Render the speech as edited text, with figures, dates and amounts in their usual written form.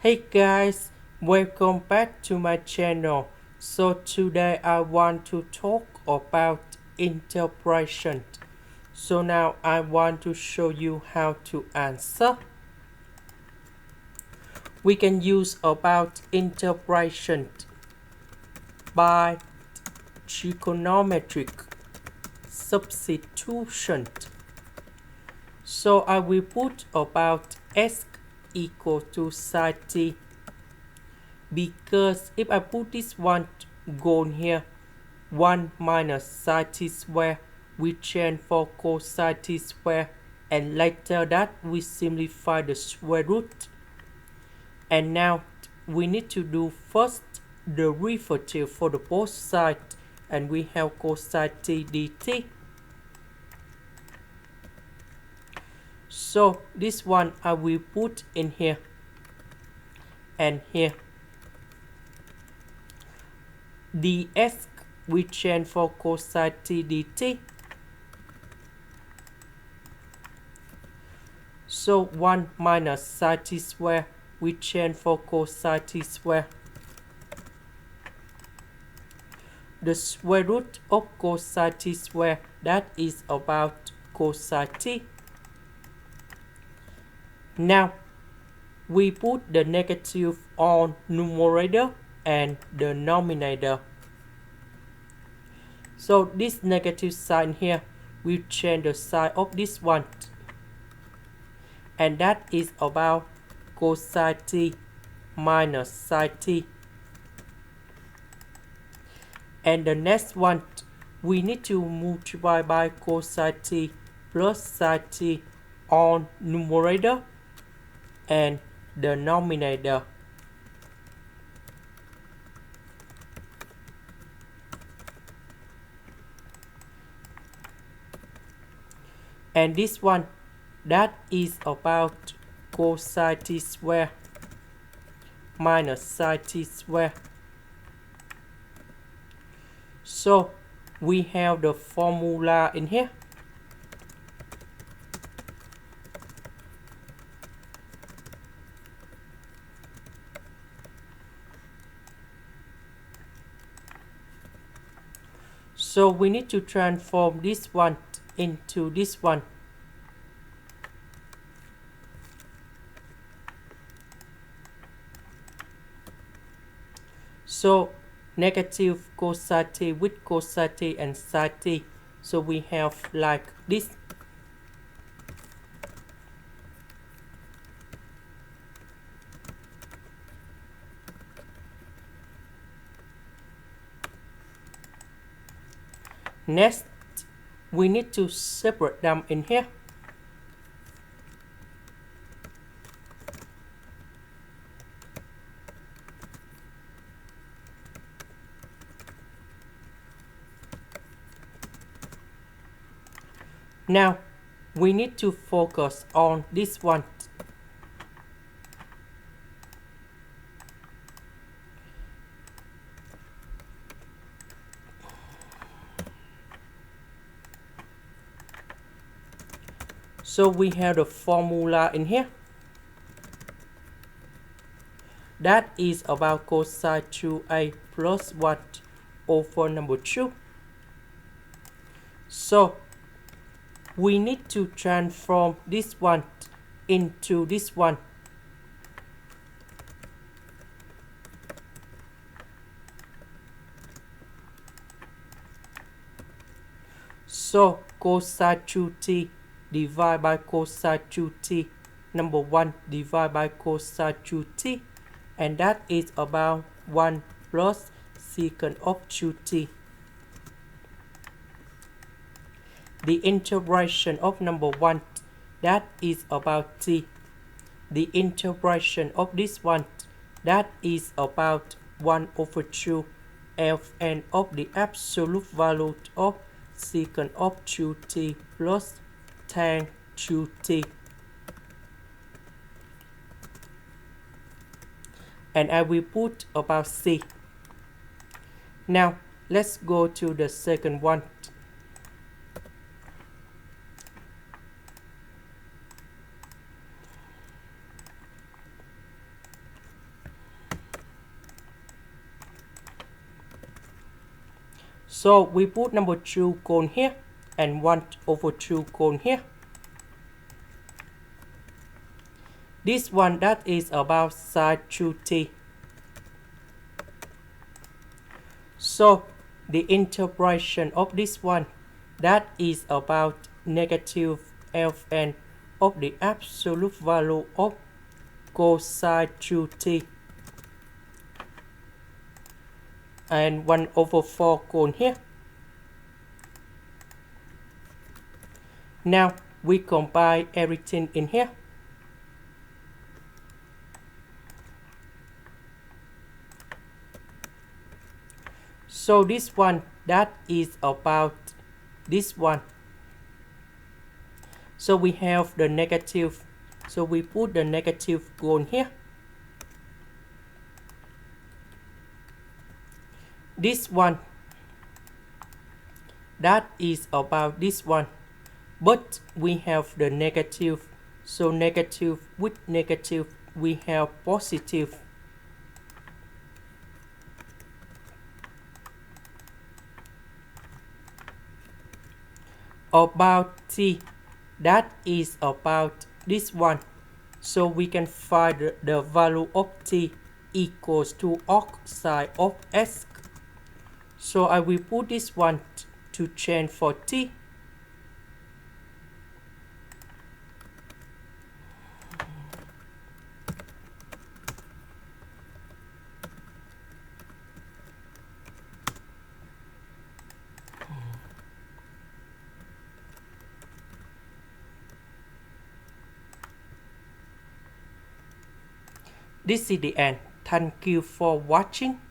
Hey guys, welcome back to my channel. So today I want to talk about interpretation. So now I want to show you how to answer. We can use about interpretation by trigonometric substitution. So I will put about s equal to sine t, because if I put this one goal here, 1 minus sine t square, we change for cosine t square, and later that we simplify the square root. And now we need to do first the derivative for the both sides, and we have cosine t dt. So this one I will put in here and here. ds we change for cosine t dt. So 1 minus sine t square, we change for cosine t square. The square root of cosine t square, that is about cosine t. Now we put the negative on numerator and the denominator. So this negative sign here, we change the sign of this one, and that is about cosine t minus sine t. And the next one, we need to multiply by cosine t plus sine t on numerator and the denominator. And this one, that is about cosine t square minus sine t square. So we have the formula in here. So we need to transform this one into this one. So negative cosine t with cosine t and sine t. So we have like this. Next, we need to separate them in here. Now we need to focus on this one. So we have the formula in here. That is about cosine 2a plus 1 over number 2. So we need to transform this one into this one. So cosine 2t divided by cosine 2t, number 1 divided by cosine 2t, and that is about 1 plus secant of 2t. The integration of number 1, that is about t. The integration of this one, that is about 1 over 2 fn of the absolute value of secant of 2t plus tan 2t. And I will put about c. Now let's go to the second one. So we put number 2 cone here and 1/2 cone here. This one that is about sine 2t. So the integration of this one that is about negative ln of the absolute value of cosine 2t and 1/4 cone here. Now we combine everything in here. So this one that is about this one. So we have the negative. So we put the negative cone here. This one that is about this one. But we have the negative. So negative with negative we have positive. About t, that is about this one. So we can find the value of t equals to arcsine of s. So I will put this one to change for t. This is the end. Thank you for watching.